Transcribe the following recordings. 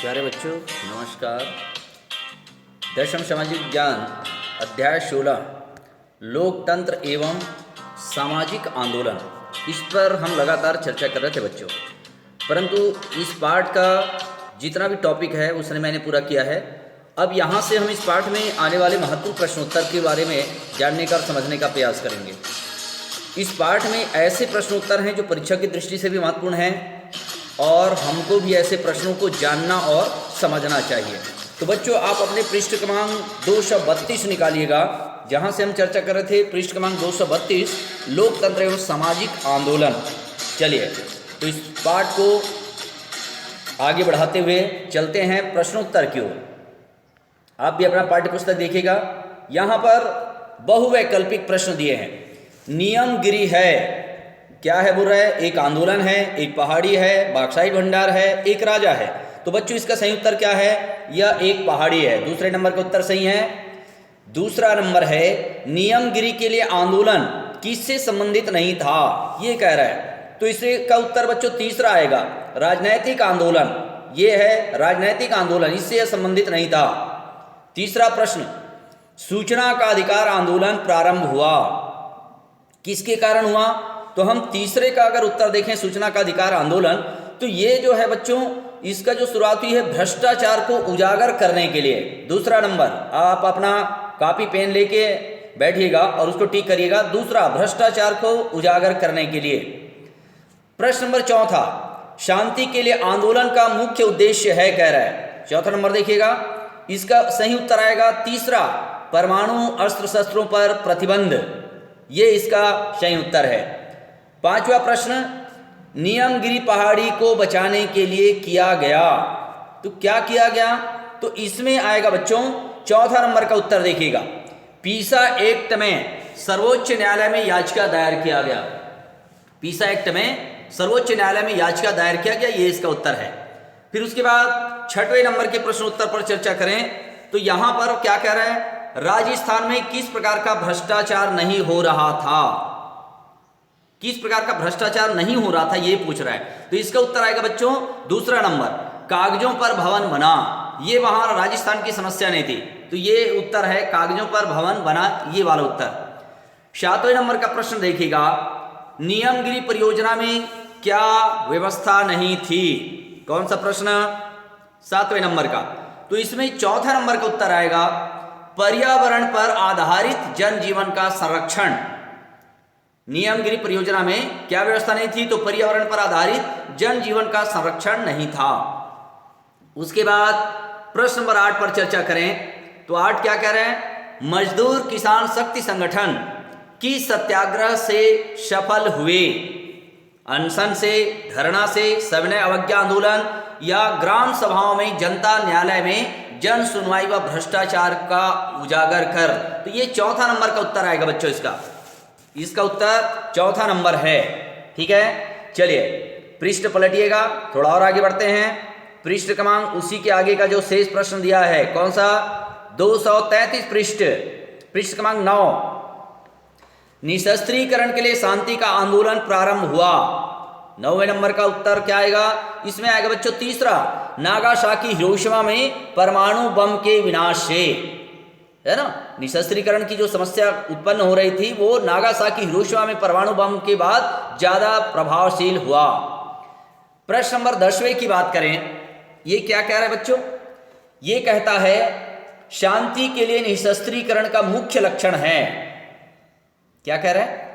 प्यारे बच्चों नमस्कार। दशम सामाजिक ज्ञान अध्याय 16 लोकतंत्र एवं सामाजिक आंदोलन, इस पर हम लगातार चर्चा कर रहे थे बच्चों। परंतु इस पाठ का जितना भी टॉपिक है उसने मैंने पूरा किया है। अब यहाँ से हम इस पाठ में आने वाले महत्वपूर्ण प्रश्नोत्तर के बारे में जानने का और समझने का प्रयास करेंगे। इस पाठ में ऐसे प्रश्नोत्तर हैं जो परीक्षा की दृष्टि से भी महत्वपूर्ण हैं और हमको भी ऐसे प्रश्नों को जानना और समझना चाहिए। तो बच्चों आप अपने पृष्ठ क्रमांक 232 निकालिएगा, जहाँ से हम चर्चा कर रहे थे। पृष्ठ क्रमांक 232 लोकतंत्र एवं सामाजिक आंदोलन। चलिए तो इस पाठ को आगे बढ़ाते हुए चलते हैं प्रश्नोत्तर की ओर। आप भी अपना पाठ्यपुस्तक देखिएगा। यहाँ पर बहुवैकल्पिक प्रश्न दिए हैं। नियमगिरी है, क्या है बोल रहा है? एक आंदोलन है, एक पहाड़ी है, बॉक्साइट भंडार है, एक राजा है। तो बच्चों इसका सही उत्तर क्या है? यह एक पहाड़ी है। दूसरे नंबर का उत्तर सही है। दूसरा नंबर है नियमगिरी के लिए आंदोलन किससे संबंधित नहीं था, ये कह रहा है। तो इसका उत्तर बच्चों तीसरा आएगा, राजनैतिक आंदोलन। ये है राजनैतिक आंदोलन, इससे यह संबंधित नहीं था। तीसरा प्रश्न, सूचना का अधिकार आंदोलन प्रारंभ हुआ, किसके कारण हुआ? तो हम तीसरे का अगर उत्तर देखें, सूचना का अधिकार आंदोलन, तो ये जो है बच्चों इसका जो शुरुआत हुई है भ्रष्टाचार को उजागर करने के लिए। दूसरा नंबर, आप अपना कॉपी पेन लेके बैठिएगा और उसको टिक करिएगा। दूसरा, भ्रष्टाचार को उजागर करने के लिए। प्रश्न नंबर चौथा, शांति के लिए आंदोलन का मुख्य उद्देश्य है, कह रहा है। चौथा नंबर देखिएगा, इसका सही उत्तर आएगा तीसरा, परमाणु अस्त्र शस्त्रों पर प्रतिबंध। ये इसका सही उत्तर है। पांचवा प्रश्न, नियमगिरी पहाड़ी को बचाने के लिए किया गया। तो क्या किया गया? तो इसमें आएगा बच्चों चौथा नंबर का उत्तर देखिएगा, पीसा एक्ट में सर्वोच्च न्यायालय में याचिका दायर किया गया। पीसा एक्ट में सर्वोच्च न्यायालय में याचिका दायर किया गया, ये इसका उत्तर है। फिर उसके बाद छठवें नंबर के प्रश्न उत्तर पर चर्चा करें तो यहां पर क्या कह रहा है? राजस्थान में किस प्रकार का भ्रष्टाचार नहीं हो रहा था, किस प्रकार का भ्रष्टाचार नहीं हो रहा था, ये पूछ रहा है। तो इसका उत्तर आएगा बच्चों दूसरा नंबर, कागजों पर भवन बना। ये वहां राजस्थान की समस्या नहीं थी, तो ये उत्तर है कागजों पर भवन बना, ये वाला उत्तर। सातवें नंबर का प्रश्न देखिएगा, नियमगिरी परियोजना में क्या व्यवस्था नहीं थी? कौन सा प्रश्न? सातवें नंबर का। तो इसमें चौथा नंबर का उत्तर आएगा, पर्यावरण पर आधारित जनजीवन का संरक्षण। नियमगिरी परियोजना में क्या व्यवस्था नहीं थी? तो पर्यावरण पर आधारित जनजीवन का संरक्षण नहीं था। उसके बाद प्रश्न नंबर 8 पर चर्चा करें तो 8 क्या कह रहे हैं? मजदूर किसान शक्ति संगठन की सत्याग्रह से सफल हुए, अनशन से, धरना से, सविनय अवज्ञा आंदोलन या ग्राम सभाओं में, जनता न्यायालय में जन सुनवाई व भ्रष्टाचार का उजागर कर। तो ये चौथा नंबर का उत्तर आएगा बच्चों। इसका उत्तर चौथा नंबर है। ठीक है, चलिए पृष्ठ पलटिएगा, थोड़ा और आगे बढ़ते हैं। पृष्ठ क्रमांक उसी के आगे का जो शेष प्रश्न दिया है, कौन सा? 233 पृष्ठ क्रमांक 9, निशस्त्रीकरण के लिए शांति का आंदोलन प्रारंभ हुआ। 9वें नंबर का उत्तर क्या आएगा? इसमें आएगा बच्चों तीसरा, नागासाकी हिरोशिमा में परमाणु बम के विनाश से, है ना। निशस्त्रीकरण की जो समस्या उत्पन्न हो रही थी वो नागासाकी हिरोशिमा में परमाणु बम के बाद ज्यादा प्रभावशील हुआ। प्रश्न नंबर 10वें की बात करें, ये क्या कह रहा है बच्चों? ये कहता है शांति के लिए निशस्त्रीकरण का मुख्य लक्षण है। क्या कह रहा है?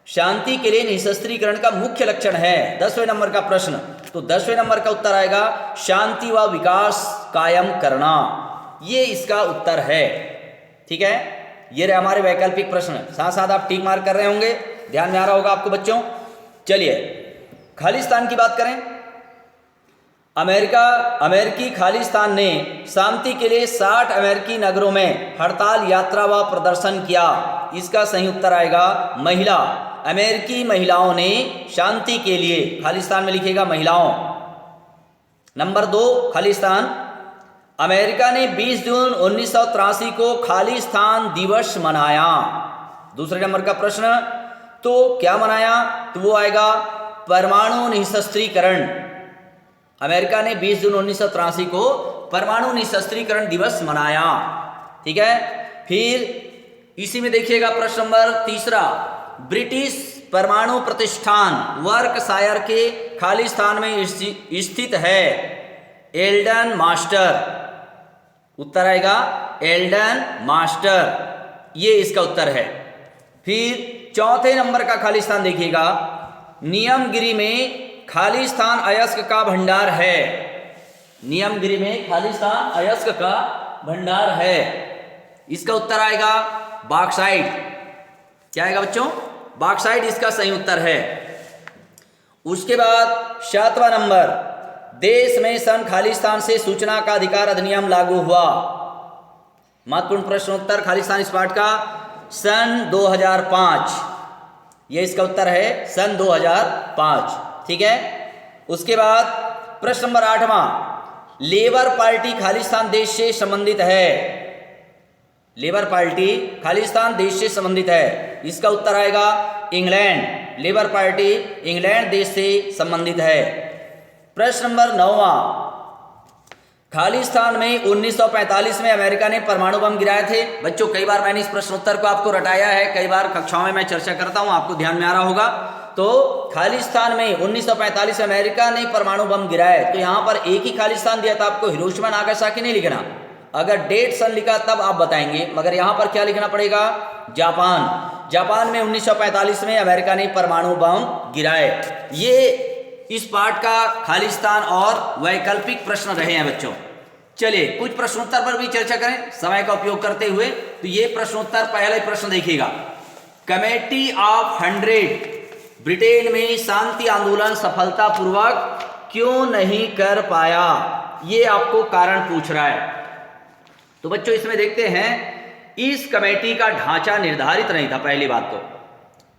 शांति के लिए निशस्त्रीकरण का मुख्य लक्षण है। 10वें नंबर का प्रश्न। तो 10वें नंबर का उत्तर आएगा शांति व विकास कायम करना, ये इसका उत्तर है। ठीक है, ये रहे हमारे वैकल्पिक प्रश्न। साथ साथ आप टिक मार्क कर रहे होंगे, ध्यान में आ रहा होगा आपको बच्चों। चलिए खालिस्तान की बात करें। अमेरिकी खालिस्तान ने शांति के लिए 60 अमेरिकी नगरों में हड़ताल, यात्रा व प्रदर्शन किया। इसका सही उत्तर आएगा महिला। अमेरिकी महिलाओं ने शांति के लिए, खालिस्तान में लिखिएगा महिलाओं। नंबर 2 खालिस्तान। अमेरिका ने 20 जून 1983 को खालिस्तान दिवस मनाया। दूसरे नंबर का प्रश्न, तो क्या मनाया? तो वो आएगा परमाणु निशस्त्रीकरण। अमेरिका ने 20 जून 1983 को परमाणु निशस्त्रीकरण दिवस मनाया। ठीक है, फिर इसी में देखिएगा प्रश्न नंबर 3, ब्रिटिश परमाणु प्रतिष्ठान वर्कशायर के खालिस्तान में स्थित है। एल्डन मास्टर, उत्तर आएगा एल्डन मास्टर, ये इसका उत्तर है। फिर चौथे नंबर का खालिस्तान देखिएगा, नियमगिरी में खालिस्तान अयस्क का भंडार है। नियमगिरी में खालिस्तान अयस्क का भंडार है, इसका उत्तर आएगा बॉक्साइट। क्या आएगा बच्चों? बॉक्साइट इसका सही उत्तर है। उसके बाद 7वां नंबर, देश में सन खालिस्तान से सूचना का अधिकार अधिनियम लागू हुआ। महत्वपूर्ण प्रश्नोत्तर खालिस्तान स्पाट का सन 2005, ये इसका उत्तर है सन 2005। ठीक है, उसके बाद प्रश्न नंबर 8वां, लेबर पार्टी खालिस्तान देश से संबंधित है। लेबर पार्टी खालिस्तान देश से संबंधित है, इसका उत्तर आएगा इंग्लैंड। लेबर पार्टी इंग्लैंड देश से संबंधित है। प्रश्न नंबर 9वां, खालिस्तान में 1945 में अमेरिका ने परमाणु बम गिराए थे। बच्चों कई बार मैंने इस प्रश्नोत्तर को आपको रटाया है, कई बार कक्षाओं में मैं चर्चा करता हूं, आपको ध्यान में आ रहा होगा। तो खालिस्तान में 1945 में अमेरिका ने परमाणु बम गिराए, तो यहां पर एक ही खालिस्तान दिया था आपको, हिरोशिमा नागासाकी नहीं लिखना। अगर डेट सन लिखा तब आप बताएंगे, मगर यहां पर क्या लिखना पड़ेगा? जापान। जापान में 1945 में अमेरिका ने परमाणु बम गिराए। ये इस पाठ का खालिस्तान और वैकल्पिक प्रश्न रहे हैं बच्चों। चलिए कुछ प्रश्नोत्तर पर भी चर्चा करें समय का उपयोग करते हुए। तो ये प्रश्नोत्तर, पहला प्रश्न देखिएगा, कमेटी ऑफ 100 ब्रिटेन में शांति आंदोलन सफलतापूर्वक क्यों नहीं कर पाया? ये आपको कारण पूछ रहा है। तो बच्चों इसमें देखते हैं, इस कमेटी का ढांचा निर्धारित नहीं था। पहली बात तो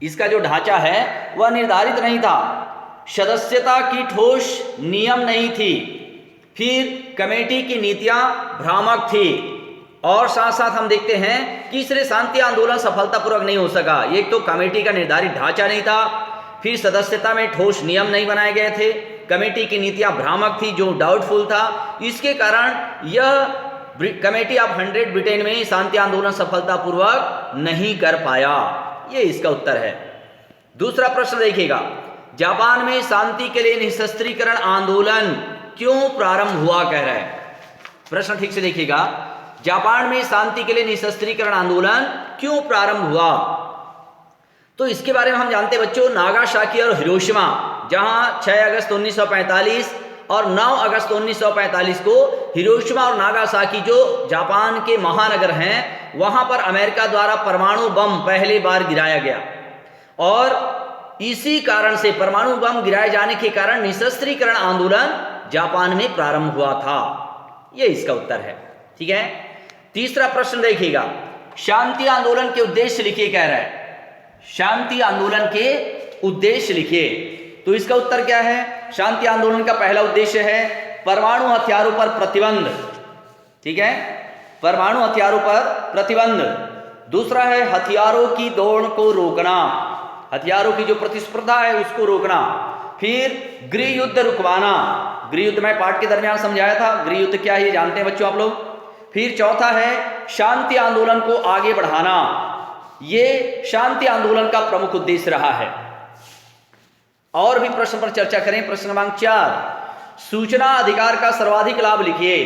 इसका जो ढांचा है वह निर्धारित नहीं था, सदस्यता की ठोस नियम नहीं थी, फिर कमेटी की नीतियां भ्रामक थी, और साथ साथ हम देखते हैं कि इसलिए शांति आंदोलन सफलतापूर्वक नहीं हो सका। एक तो कमेटी का निर्धारित ढांचा नहीं था, फिर सदस्यता में ठोस नियम नहीं बनाए गए थे, कमेटी की नीतियां भ्रामक थी जो डाउटफुल था। इसके कारण यह कमेटी ऑफ 100 ब्रिटेन में शांति आंदोलन सफलतापूर्वक नहीं कर पाया। ये इसका उत्तर है। दूसरा प्रश्न देखिएगा, जापान में शांति के लिए निशस्त्रीकरण आंदोलन क्यों प्रारंभ हुआ? कह रहा है। प्रश्न ठीक से देखिएगा, जापान में शांति के लिए निशस्त्रीकरण आंदोलन क्यों प्रारंभ हुआ? तो इसके बारे में हम जानते हैं बच्चों, नागासाकी और हिरोशिमा, जहां 6 अगस्त 1945 और 9 अगस्त 1945 को हिरोशिमा और नागासाकी जो जापान के महानगर हैं, वहां पर अमेरिका द्वारा परमाणु बम पहली बार गिराया गया, और इसी कारण से परमाणु बम गिराए जाने के कारण निशस्त्रीकरण आंदोलन जापान में प्रारंभ हुआ था। यह इसका उत्तर है। ठीक है, तीसरा प्रश्न देखिएगा, शांति आंदोलन के उद्देश्य लिखिए। कह रहा है शांति आंदोलन के उद्देश्य लिखिए। तो इसका उत्तर क्या है? शांति आंदोलन का पहला उद्देश्य है परमाणु हथियारों पर प्रतिबंध। ठीक है, परमाणु हथियारों पर प्रतिबंध। दूसरा है हथियारों की दौड़ को रोकना, हथियारों की जो प्रतिस्पर्धा है उसको रोकना। फिर गृह युद्ध रुकवाना, गृह युद्ध मैं पाठ के दरमियान समझाया था, गृह युद्ध क्या है ये जानते हैं बच्चों आप लोग। फिर चौथा है शांति आंदोलन को आगे बढ़ाना, ये शांति आंदोलन का प्रमुख उद्देश्य रहा है। और भी प्रश्न पर चर्चा करें। प्रश्न क्रमांक 4, सूचना अधिकार का सर्वाधिक लाभ लिखिए।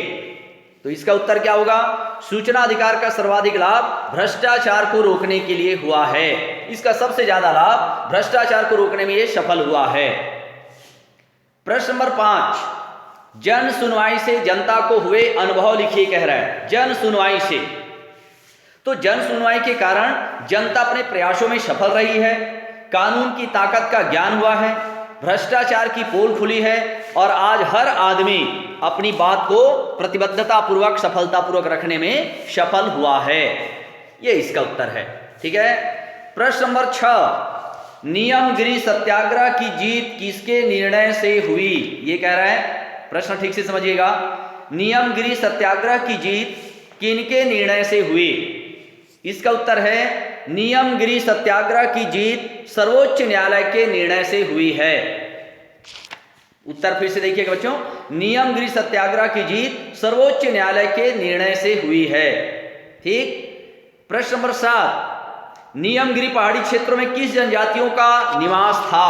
तो इसका उत्तर क्या होगा? सूचना अधिकार का सर्वाधिक लाभ भ्रष्टाचार को रोकने के लिए हुआ है। इसका सबसे ज्यादा लाभ भ्रष्टाचार को रोकने में ये सफल हुआ है। प्रश्न नंबर 5, जन सुनवाई से जनता को हुए अनुभव लिखिए। कह रहा है जन सुनवाई से। तो जन सुनवाई के कारण जनता अपने प्रयासों में सफल रही है, कानून की ताकत का ज्ञान हुआ है, भ्रष्टाचार की पोल खुली है, और आज हर आदमी अपनी बात को प्रतिबद्धता पूर्वक सफलतापूर्वक रखने में सफल हुआ है। यह इसका उत्तर है। ठीक है, प्रश्न नंबर 6, नियमगिरी सत्याग्रह की जीत किसके निर्णय से हुई? ये कह रहा है, प्रश्न ठीक से समझिएगा, नियमगिरी सत्याग्रह की जीत किनके निर्णय से हुई? इसका उत्तर है नियमगिरी सत्याग्रह की जीत सर्वोच्च न्यायालय के निर्णय से हुई है। उत्तर फिर से देखिएगा बच्चों, नियमगिरी सत्याग्रह की जीत सर्वोच्च न्यायालय के निर्णय से हुई है। ठीक। प्रश्न नंबर 7, नियमगिरी पहाड़ी क्षेत्रों में किस जनजातियों का निवास था?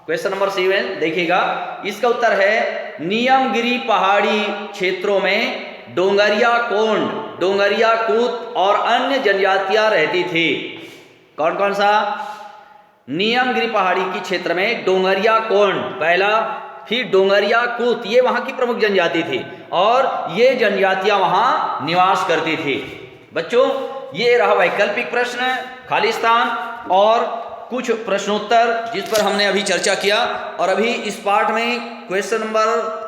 क्वेश्चन नंबर 7 देखिएगा, इसका उत्तर है नियमगिरी पहाड़ी क्षेत्रों में डोंगरिया कोंड, डोंगरिया कूत और अन्य जनजातियां रहती थी। कौन कौन सा? नियमगिरी पहाड़ी की क्षेत्र में डोंगरिया कोंड पहला, फिर डोंगरिया कूत, ये वहां की प्रमुख जनजाति थी और ये जनजातियां वहां निवास करती थी। बच्चों ये रहा वैकल्पिक प्रश्न, खाली स्थान और कुछ प्रश्नोत्तर जिस पर हमने अभी चर्चा किया। और अभी इस पार्ट में क्वेश्चन नंबर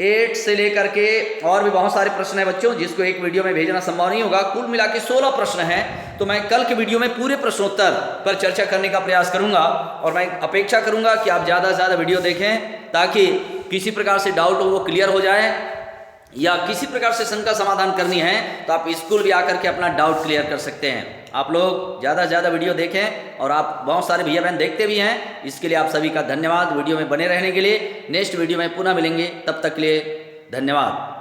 8 से लेकर के और भी बहुत सारे प्रश्न हैं बच्चों, जिसको एक वीडियो में भेजना संभव नहीं होगा। कुल मिला के 16 प्रश्न हैं, तो मैं कल के वीडियो में पूरे प्रश्नोत्तर पर चर्चा करने का प्रयास करूंगा और मैं अपेक्षा करूंगा कि आप ज़्यादा से ज़्यादा वीडियो देखें ताकि किसी प्रकार से डाउट हो वो क्लियर हो जाए, या किसी प्रकार से शंका समाधान करनी है तो आप स्कूल भी आकर के अपना डाउट क्लियर कर सकते हैं। आप लोग ज़्यादा से ज़्यादा वीडियो देखें और आप बहुत सारे भैया बहन देखते भी हैं, इसके लिए आप सभी का धन्यवाद। वीडियो में बने रहने के लिए। नेक्स्ट वीडियो में पुनः मिलेंगे, तब तक के लिए धन्यवाद।